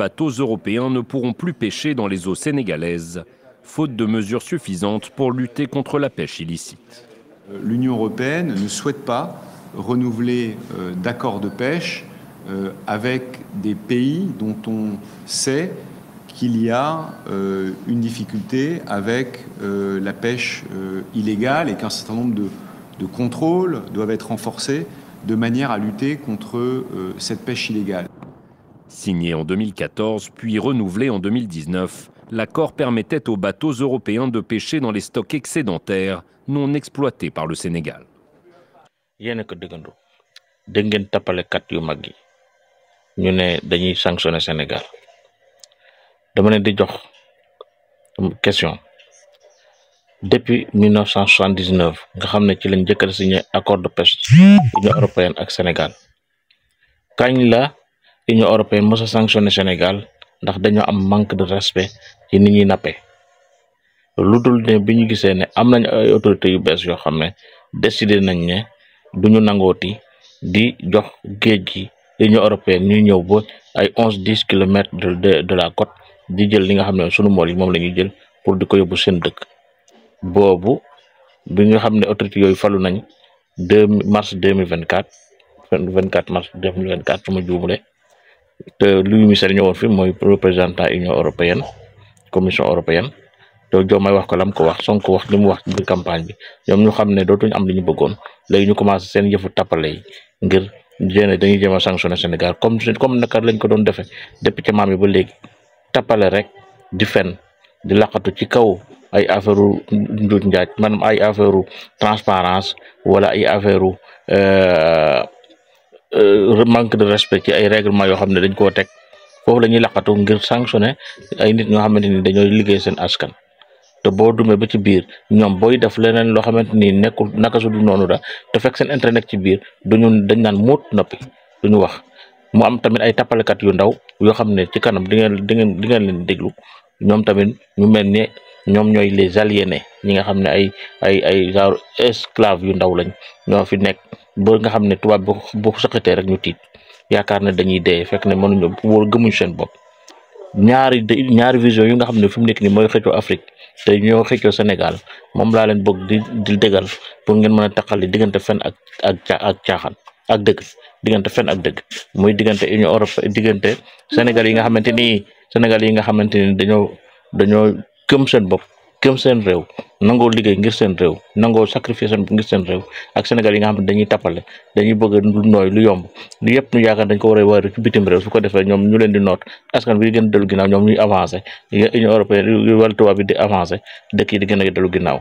bateaux européens ne pourront plus pêcher dans les eaux sénégalaises, faute de mesures suffisantes pour lutter contre la pêche illicite. L'Union européenne ne souhaite pas renouveler d'accords de pêche avec des pays dont on sait qu'il y a une difficulté avec la pêche illégale et qu'un certain nombre de contrôles doivent être renforcés de manière à lutter contre cette pêche illégale. Signé en 2014, puis renouvelé en 2019, l'accord permettait aux bateaux européens de pêcher dans les stocks excédentaires non exploités par le Sénégal. yéen ko dëggandoo dégg ngeen tappalekat yu mag yi ñu ne dañuy sanctionner Sénégal dama leen di jox question depuis 1979 nga xam ne ci lañ njëkk a signé accord de pêche Union européenne ak Sénégal kañ la Union européenne mos a sanctionner Sénégal ndax dañoo am manque de respect ci ni ñuy nappee lu dul ne bi ñu gisee ne am nañ ay autorités yu bees yoo xam ne décidé nañ ne duñu nangooti di jox géej gi Union européenne ñuy ñëw ba ay 11-10 kilomètres de la côte di jël li nga xam ne sunu mool yi moom la ñuy jël pour di ko yóbbu seen dëkk boobu bi nga xam ne autorités yooyu falu nañ 2 mars 2024 24 mars 2024 su ma juumule te Louis Michel ñëwoon fi mooy représentant Union européenne commission européenne te Diomaye wax ko lam ko wax Sonko wax li mu wax ci campagne bi ñoom ñu xam ne dootuñu am li ñu bëggoon léegi ñu commencé seen yëfu tappale yi ngir dañuy jéem a sanctionné Sénégal comme naka lañ ko doon defee depuis ca maam yi ba léegi tappale rek di fen di laqatu ci kaw ay affaire njuuj njaaj maanaam ay affaire transparence wala ay affaire manque de respect ci ay règlement yoo xam ne dañ koo teg foofu la ñuy laqatu ngir sanctionné ay nit ñoo xamante ni dañoo liggéey seen askan te boo dumee ba ci biir ñoom booy def leneen loo xamante ni nekkul naka su du noonu da te fekk seen intérêt nekk ci biir dañ naan muut noppi duñu wax mu am tamit ay tappalekat yu ndaw yoo xam ne ci kanam di ngeen leen déglu ñoom tamit ñu mel ne ñoom ñooy les aliénés ñi nga xam ne ay genre esclave yu ndaw lañ ñoo fi nekk ba nga xam ne tubaab bu sëqatee rek ñu tiit yaakaar ne dañuy dee fekk ne mënuñu wóor gëmuñu seen bopp ñaari vision yu nga xam ne fi mu nekk ni mooy xëccoo Afrique te ñoo xëccoo Sénégal moom laa leen bëgg di dégal pour ngeen mën a taqali diggante fen ak caaxaan ak dëgg diggante fen ak dëgg muy diggante Union européenne diggante Sénégal yi nga xamante ni dañoo gëm seen bopp gëm seen réew nangoo liggéey ngir seen réew nangoo sacrifier seen ngir seen réew ak Sénégal yi nga xam ne dañuy tappale dañuy bëgg lu nooy lu yomb lu yëpp ñu yaakaar dañ ko war a ci bitim réew su ko defee ñoom ñu leen di noot askan bi di gën a dellu ginnaaw ñoom ñuy avancé Union européenne wala tubaab bi di avancé dëkk yi di gën a dellu ginnaaw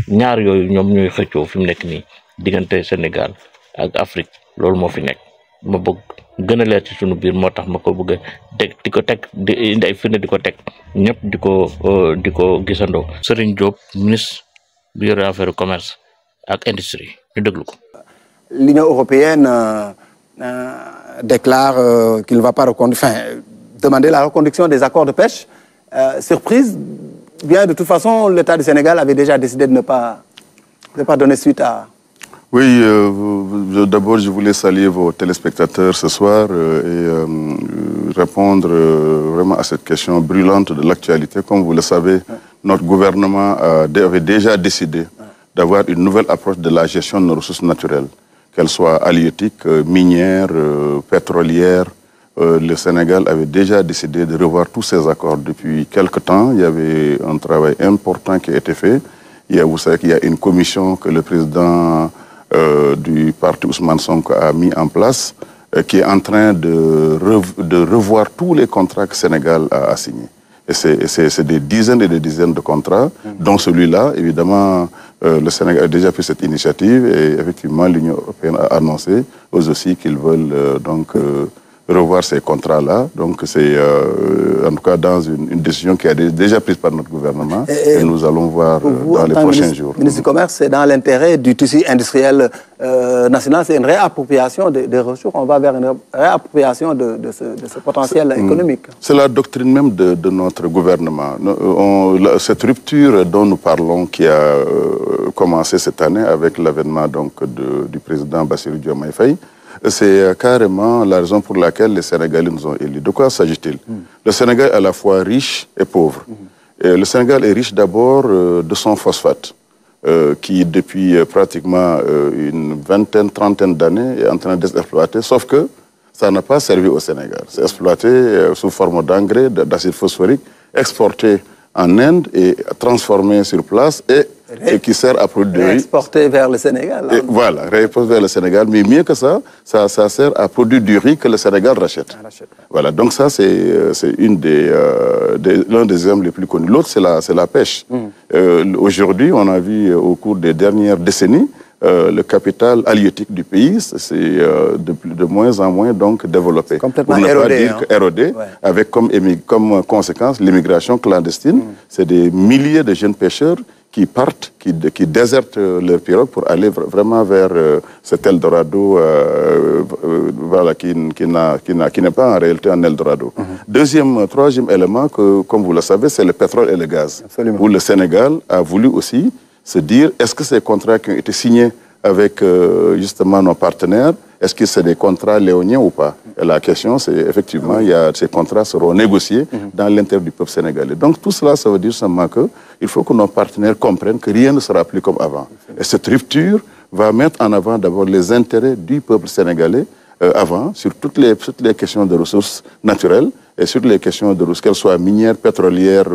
ñaar yooyu ñoom ñooy xëccoo fi mu nekk nii diggante Sénégal ak Afrique loolu moo fi nekk ma bëgg gën a leer ci sunu biir moo tax ma ko bëgg a teg di ko teg di indi ay firnde di ko teg ñëpp di ko gisandoo. Serigne Diop ministre bi yore affaire commerce ak industrie ñu déglu ko. L'Union européenne déclare qu'il ne va pas demander la reconduction des accords de pêche. Surprise, bien de toute façon, l'État du Sénégal avait déjà décidé de ne pas donner suite à... Oui, d'abord je voulais saluer vos téléspectateurs ce soir et répondre vraiment à cette question brûlante de l'actualité. Comme vous le savez, notre gouvernement avait déjà décidé d'avoir une nouvelle approche de la gestion de nos ressources naturelles, qu'elles soient halieutiques, minières, pétrolières. Le Sénégal avait déjà décidé de revoir tous ces accords depuis quelque temps. Il y avait un travail important qui a été fait. Vous savez qu'il y a une commission que le président du parti Ousmane Sonko a mis en place, qui est en train de revoir tous les contrats que le Sénégal a signés. Et c'est des dizaines et des dizaines de contrats, dont celui-là, évidemment, le Sénégal a déjà pris cette initiative et effectivement l'Union européenne a annoncé eux aussi qu'ils veulent revoir ces contrats-là. Donc c'est en tout cas dans une décision qui a déjà prise par notre gouvernement et nous allons voir dans les prochains jours. Ministre du Commerce, c'est dans l'intérêt du tissu industriel national, c'est une réappropriation des ressources. On va vers une réappropriation de ce potentiel économique. C'est la doctrine même de notre gouvernement. Cette rupture dont nous parlons qui a commencé cette année avec l'avènement du président Bassirou Diomaye Faye, c'est carrément la raison pour laquelle les Sénégalais nous ont élus. De quoi s'agit-il? Le Sénégal est à la fois riche et pauvre. Et le Sénégal est riche d'abord de son phosphate, qui depuis pratiquement une vingtaine, trentaine d'années est en train d'être exploité, sauf que ça n'a pas servi au Sénégal. C'est exploité sous forme d'engrais, d'acide phosphorique, exporté en Inde et transformé sur place et qui sert à produire... Exporté vers le Sénégal. Et voilà, réexporté vers le Sénégal. Mais mieux que ça, ça sert à produire du riz que le Sénégal rachète. Voilà, donc ça, c'est l'un des exemples les plus connus. L'autre, c'est la pêche. Aujourd'hui, on a vu au cours des dernières décennies, le capital halieutique du pays, c'est de moins en moins donc développé. Complètement pour ne érodé. Pas dire érodé, avec comme conséquence l'immigration clandestine. C'est des milliers de jeunes pêcheurs qui partent, qui désertent leur pirogue pour aller vraiment vers cet Eldorado, voilà, qui n'est pas en réalité un Eldorado. Troisième élément, que, comme vous le savez, c'est le pétrole et le gaz. Absolument. Où le Sénégal a voulu aussi se dire, est-ce que ces contrats qui ont été signés avec justement nos partenaires, est-ce que c'est des contrats léoniens ou pas? Et la question, c'est effectivement, ces contrats seront négociés dans l'intérêt du peuple sénégalais. Donc tout cela, ça veut dire simplement qu'il faut que nos partenaires comprennent que rien ne sera plus comme avant. Et cette rupture va mettre en avant d'abord les intérêts du peuple sénégalais avant, sur toutes les questions de ressources naturelles, et sur les questions de ressources, qu'elles soient minières, pétrolières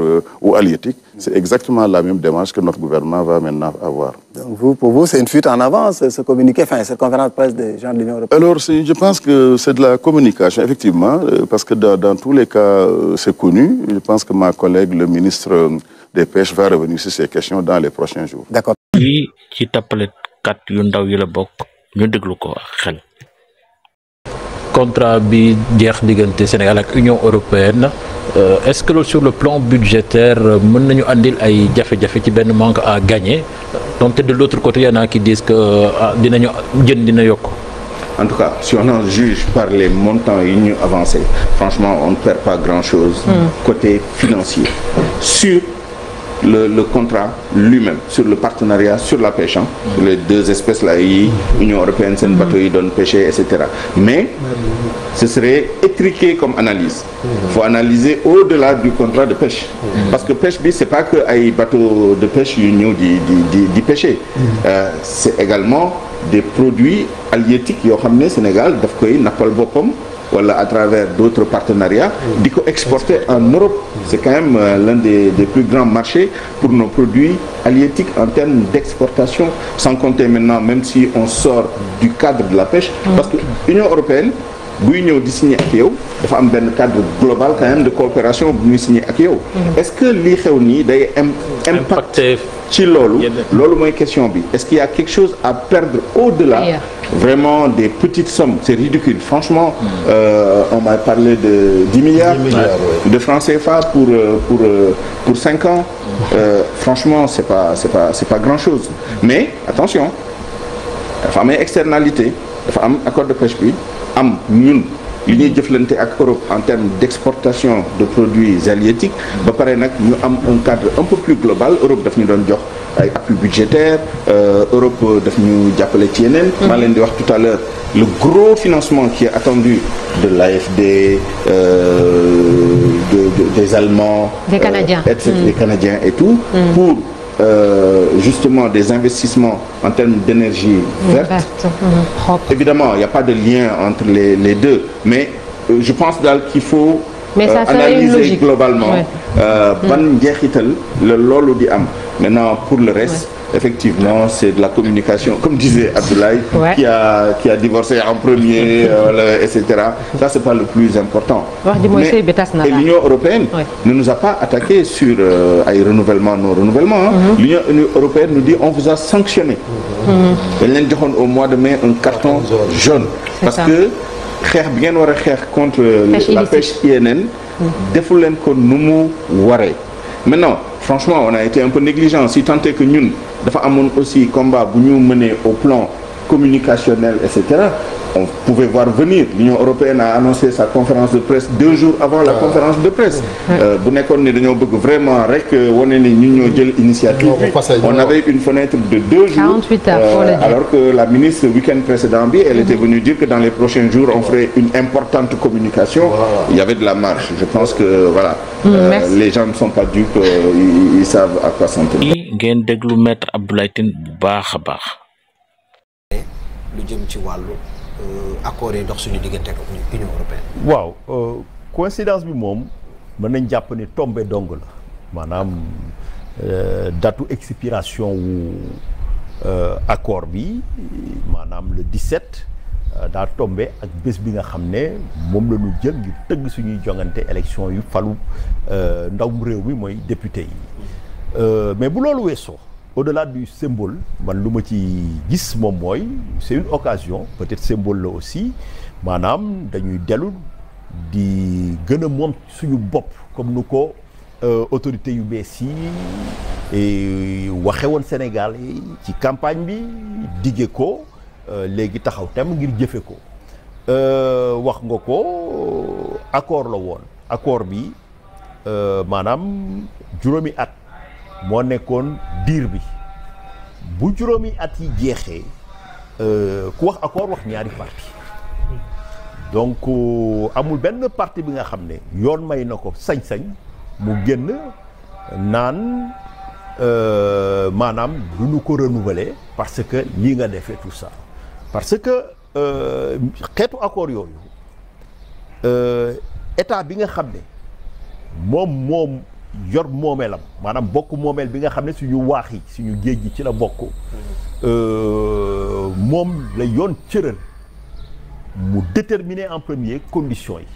ou halieutiques. C'est exactement la même démarche que notre gouvernement va maintenant avoir. Donc pour vous, c'est une fuite en avant, ce communiqué, enfin, cette conférence de presse des gens de l'Union européenne? Alors, je pense que c'est de la communication, effectivement, parce que dans tous les cas, c'est connu. Je pense que ma collègue, le ministre des Pêches, va revenir sur ces questions dans les prochains jours. D'accord. Contrat bi jeex diggante Sénégal ak Union européenne, est-ce que sur le plan budgétaire mën nañu andil ay jafe-jafe ci benn manque à gagner, donc de l'autre côté il y en a qui disent que dinañu jën dina yokk? En tout cas, si on en juge par les montants avancés, franchement, on ne perd pas grand-chose côté financier. Sur le contrat lui-même, sur le partenariat, sur la pêche, sur les deux espèces-là, l'Union européenne, c'est un bateau, ils donnent pêcher, etc. Mais ce serait étriqué comme analyse. Il faut analyser au-delà du contrat de pêche. Parce que pêche, ce n'est pas que les bateaux de pêche qui pêcher. C'est également des produits halieutiques qui ont ramené au Sénégal, voilà, à travers d'autres partenariats, exporter en Europe. C'est quand même l'un des plus grands marchés pour nos produits halieutiques en termes d'exportation, sans compter maintenant, même si on sort du cadre de la pêche, parce que l'Union européenne, l'Union signé avec eux, il y a un cadre global quand même de coopération signé avec eux. Est-ce que l'IREONI a impacté sur l'autre question? Est-ce qu'il y a quelque chose à perdre au-delà vraiment des petites sommes? C'est ridicule. Franchement, on m'a parlé de 10 milliards de francs CFA pour 5 ans. Franchement, c'est pas grand-chose. Mais attention, la femme est externalité, la femme accord de pêche, l'Union avec Europe en termes d'exportation de produits halieutiques, nous avons un cadre un peu plus global. Europe a fait un appui budgétaire, Europe a fait un TNN. Tout à l'heure, le gros financement qui est attendu de l'AFD, des Allemands, des Canadiens, des Canadiens et tout, pour justement des investissements en termes d'énergie verte. Évidemment, il n'y a pas de lien entre les deux, mais je pense qu'il faut analyser globalement maintenant pour le reste. Effectivement, c'est de la communication, comme disait Abdoulaye, qui a divorcé en premier, etc. Ça, c'est pas le plus important. Et l'Union européenne ne nous a pas attaqué sur les renouvellements, non renouvellements. L'Union européenne nous dit on vous a sanctionné. Elle nous donne au mois de mai un carton jaune. Parce que bien contre la pêche INN, défoulen qu'on nous waré. Maintenant, franchement, on a été un peu négligent. Si tant est que nous, avons aussi combat pour nous mener au plan communicationnel, etc., on pouvait voir venir. L'Union européenne a annoncé sa conférence de presse 2 jours avant la conférence de presse. Bu nekkoon ne dañoo bëgg vraiment rek wane ni ñu ñoo jël initiative bi, on avait une fenêtre de 2 jours. 48 heures pour le dire. Alors que la ministre le week-end précédent bi, elle était venue dire que dans les prochains jours on ferait une importante communication. Il y avait de la marge. Je pense que voilà, les gens ne sont pas dupes, ils savent à quoi s'en tenir. Ngeen déglu maître Abdoulaye Tine bu baax a baax. Lu jëm ci wàllu accord yi dox suñu diggante ak Union européenne. waaw coïncidence bi moom mën nañ jàpp ni tombé dong la maanaam datu expiration wu accord bi maanaam le 17 daa tombé ak bés bi nga xam ne moom la ñu jël ngir tëgg suñuy jongante élection yu falu ndawum réew mi mooy député yi mais bu loolu weesoo au-delà du symbole man lu ma ci gis moom mooy c'est une occasion peut-être symbole la aussi maanaam dañuy dellu di gën a moom suñu bopp comme nu ko autorités yu bees yi waxe woon Sénégal ci campagne bi digge ko léegi taxaw tem ngir jëfe ko wax nga ko accord la woon accord bi maanaam juróomi at moo nekkoon diir bi bu juróomi at yi jeexee ku wax accord wax ñaari parti donc amul benn parti bi nga xam ne yoon may na ko sañ-sañ mu génn naan maanaam du ñu ko renouveler parce que lii nga defee tout ça parce que xeetu accord yooyu état bi nga xam ne moom yor moomeelam maanaam bokk moomeel bi nga xam ne suñu waax yi suñu géej gi ci la bokk moom la yoon cëral mu déterminer en premier conditions yi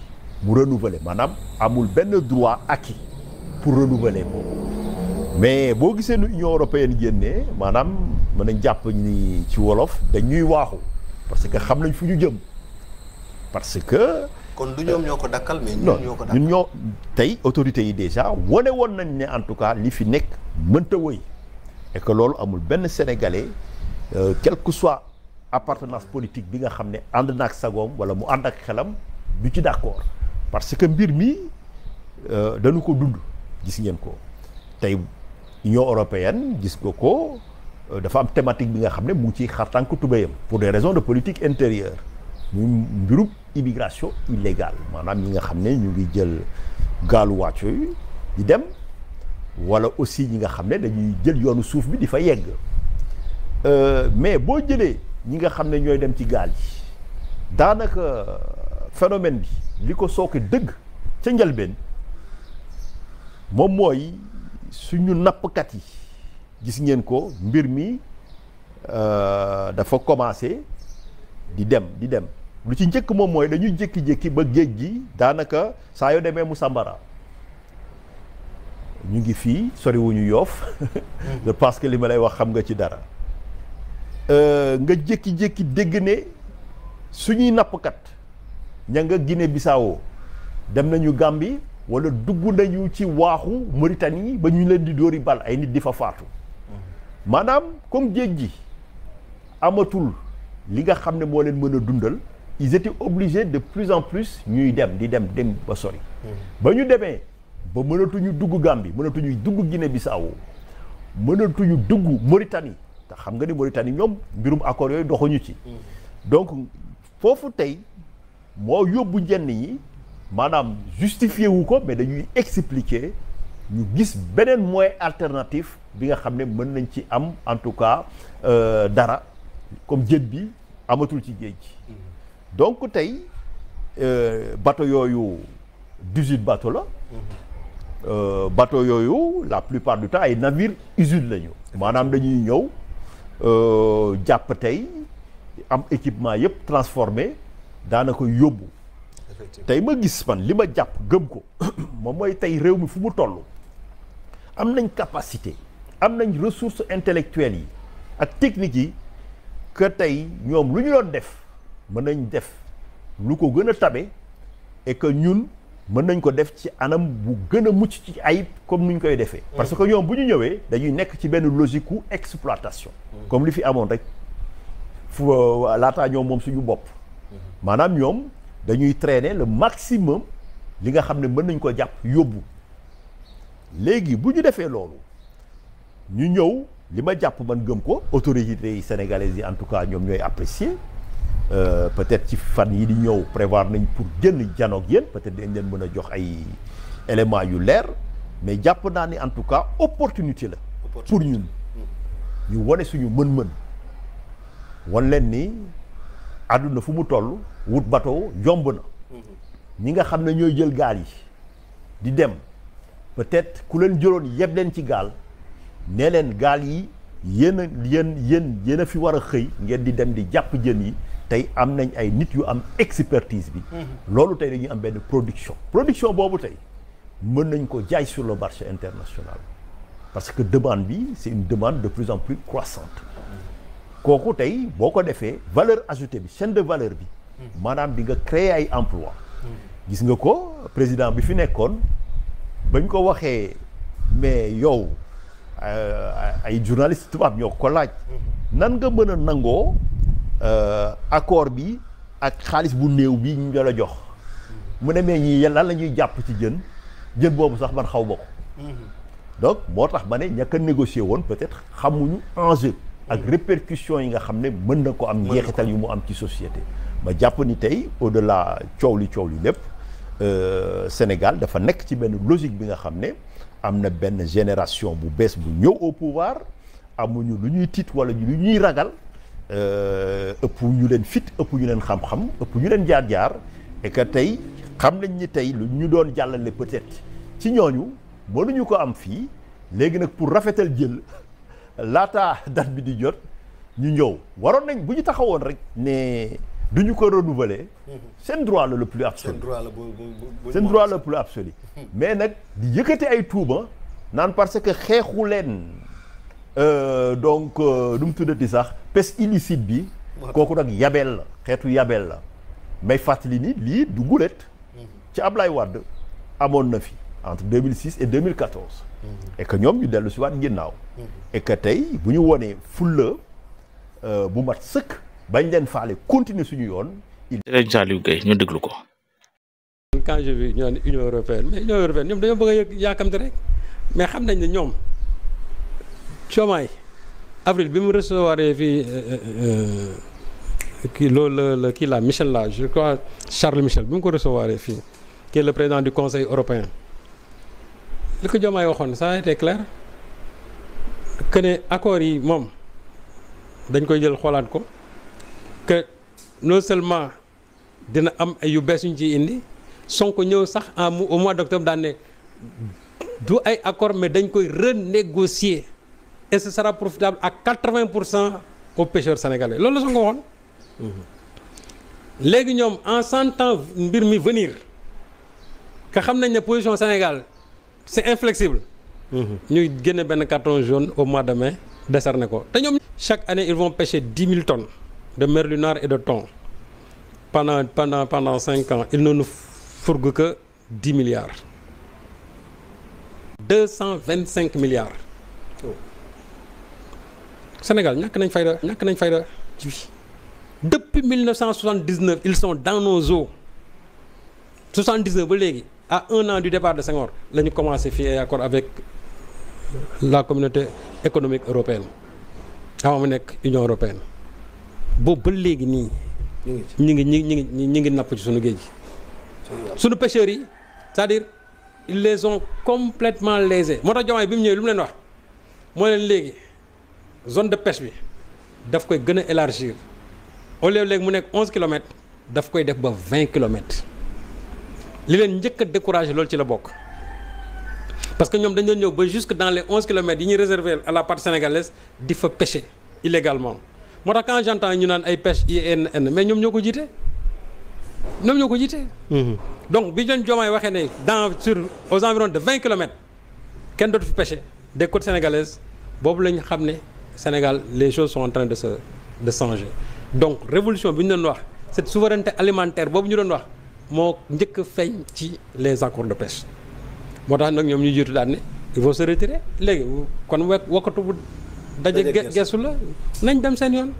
mu renouveler maanaam amul benn droit acquis pour renouveler boobu mais boo gisee nu Union européenne génnee maanaam mën nañ jàpp ni ci wolof dañuy waaxu parce que xam nañ fu ñu jëm parce que kon du ñoom ñoo ko dakkal mais ñun ñoo ko dakkal ñun ñoo tey autorités yi déjà wane woon nañ ne en tout cas li fi nekk mënta wëy et que loolu amul benn sénégalais quel que soit appartenance politique bi nga xam ne ànd na ak sagoom wala mu ànd ak xelam du ci d'accord parce que mbir mi dañu ko dund gis ngeen ko tey Union européenne gis nga ko dafa am thématique bi nga xam ne mu ngi ciy xar tànk tubéyam pour des raisons de politique intérieure muy mbirum immigration illégale maanaam ñi nga xam ne ñu ngi jël gaalu wàcc yooyu di dem wala aussi ñi nga xam ne dañuy jël yoonu suuf bi di fa yegg mais boo jëlee ñi nga xam ne ñooy dem ci gaal yi daanaka phénomène bi li ko sooke dëgg ca njëlbeen moom mooy suñu nappkat yi gis ngeen ko mbir mi dafa commencé di dem lu ci njëkk moom mooy dañuy jékki-jékki ba géej gi daanaka saa yoo demee mu sambara ñu ngi fii soriwuñu Yoff je pense que li ma lay wax xam nga ci dara nga jékki-jékki dégg ne suñuy nappkat ña nga Guinée Bissau dem nañu Gambie wala dugg nañu ci waaxu Mauritanie ba ñu leen di dóori bal ay nit di fa faatu maanaam comme géej gi amatul li nga xam ne moo leen mën a dundal ils étaient obligés de plus en plus ñuy dem ba sori ba ñu demee ba mënatuñu dugg Gambie mënatuñu dugg Guinée Bissau mënatuñu dugg Mauritanie te xam nga ni Mauritanie ñoom mbirum accord yooyu doxuñu ci donc foofu tey moo yóbbu ñenn ñi maanaam justifié wu ko mais dañuy expliquer ñu gis beneen moyen alternatif bi nga xam ne mën nañ ci am en tout cas dara comme jën bi amatul ci géej gi donc tey bateau yooyu 18 bateau la bateau yooyu la plupart du temps ay navires usines lañu maanaam dañuy ñëw jàpp tey am équipement yëpp transformé daanaka yóbbu tey ma gis man li ma jàpp gëm ko moom mooy tey réew mi fu mu toll am nañ capacité am nañ ressources intellectuelles yi ak techniques yi que tey ñoom lu ñu doon def mën nañ def lu ko gën a tabe et que ñun mën nañ ko def ci anam bu gën a mucc ci ayib comme ni ñu koy defee. parce que ñoom bu ñu ñëwee dañuy nekk ci benn logique u exploitation. comme li fi amoon rek laataa ñoom moom suñu bopp maanaam ñoom dañuy traîner le maximum li nga xam ne mën nañ ko jàpp yóbbu léegi bu ñu defee loolu ñu ñëw li ma jàpp man gëm ko autorités yi sénégalaises yi en tout cas ñoom ñooy apprécier peut-être ci fan yi di ñëw prévoir nañ pour génn janoog yéen peut-être dañ leen mën a jox ay éléments yu leer mais jàpp naa ni en tout cas opportunité la pour ñun ñu wane suñu mën-mën wan leen ni àdduna fu mu toll wut bateau yomb na ñi nga xam ne ñooy jël gaal yi di dem peut-être ku leen jëloon yeb leen ci gaal nee leen gaal yi yéen a fi war a xëy ngeen di dem di jàpp jën yi tey am nañ ay nit yu am expertise bi loolu tey dañuy am benn production boobu tey mën nañ ko jaay sur le marché international parce que demande bi c'est une demande de plus en plus croissante kooku tey boo ko defee valeur ajoutée bi chaîne de valeur bi maanaam di nga créer ay emploi gis nga ko président bi fi nekkoon bañ ko waxee mais yow ay journaliste tubaab ñoo ko laaj nan nga mën a nangoo accord bi ak xaalis bu néew bi ñu la jox mu ne mais ñii lan la ñuy jàpp ci jën boobu sax man xaw ma ko donc moo tax ma ne ña ko négocier woon peut-être xamuñu enjeu ak répercussions yi nga xam ne mën na ko am njeexital yu mu am ci société ma jàpp ni tey au-delà coow li lépp Sénégal dafa nekk ci benn logique bi nga xam ne am na benn génération bu bees bu ñëw au pouvoir amuñu lu ñuy tiit wala lu ñuy ragal ëpp ñu leen fit ëpp ñu leen xam-xam ëpp ñu leen jaar-jaar et que tey xam nañ ni tey lu ñu doon jàllale peut-être ci ñooñu mënuñu ko am fii léegi nag pour rafetal jël laata date bi di jot ñu ñëw waroon nañ bu ñu taxawoon rek ne duñu ko renouveler seen droit la le plus absolu seen droit le plus absolu mais nag di yëkkati ay tuuma naan parce que xeexu leen donc nu mu tuddati sax pêche illicite bi kooku nag yabeel la xeetu yabeel la may fàttali ni lii du gulet ci Ablaye Wade amoon na fi entre 2006 et 2014 et que ñoom ñu dellu si waat ginnaaw et que tey bu ñu wonee fulla bu mat sëkk bañ leen faale continuer suñu yoon. Serigne Saliou Gueye ñu déglu ko. Quand je vis ñu naan Union européenne mais Union européenne ñoom dañoo bëgg a yaakamte rek mais xam nañ ne ñoom Diomaye avril bi mu recevoir fii kii loolu kii la Michel la je crois Charles Michel bi mu ko recevoir fii qui est le président du Conseil européen li ko Diomaye waxoon ça a été clair que ne accords yi moom dañ koy jël xoolaat ko. que non seulement dina am ay yu bees yu ñu ciy indi Sonko ñëw sax au mois d'octobre daan ne du ay accord mais dañ koy renégocier et ce sera profitable à 80% aux pêcheurs sénégalais loolu la Sonko waxoon. léegi ñoom en sentant mbir mi venir que xam nañ ne position Sénégal c'est inflexible. ñuy génne benn carton jaune au mois de mai décerné ko te ñoom. chaque année ils vont pêcher 10 000 tonnes. de merlunar et de thon pendant 5 ans ils ne nous fourguent que 10 milliards 225 milliards Sénégal ñàkk nañ fayda depuis 1979 ils sont dans nos eaux 79 ba léegi à 1 an du départ de Senghor la ñu commencé fii ay accord avec la communauté économique européenne avant mu nekk Union européenne boobu ba léegi nii ñi ngi napp ci suñu géej gi suñu pêcheurs yi c'est-à-dire ils les ont complètement lésés moo tax Diomaye bi mu ñëwee lu mu leen wax moo leen léegi zone de pêche bi daf koy gën a élargir au lieu léegi mu nekk 11 kilomètres daf koy def ba 20 kilomètres li leen njëkk a découragé loolu ci la bokk parce que ñoom dañ doon ñëw ba jusque dans les 11 kilomètres yi ñuy réserver à la partie sénégalaise di fa pêcher illégalement moo tax quand j'entends ñu naan ay pêche INN mais ñoom ñoo ko jiite donc bi leen Diomaye waxee ne aux environs de 20 kilomètres kenn dootu fi pêcher des côtes sénégalaises boobu lañ xam ne Sénégal les choses sont en train de changer donc révolution bi ñu doon wax cette souveraineté alimentaire boobu ñu doon wax moo njëkk a feeñ ci les accords de pêche moo tax nag ñoom ñu jiitu daan ne il faut se retirer léegi kon wakkatu bu daje gestu la nañ dem seen yoon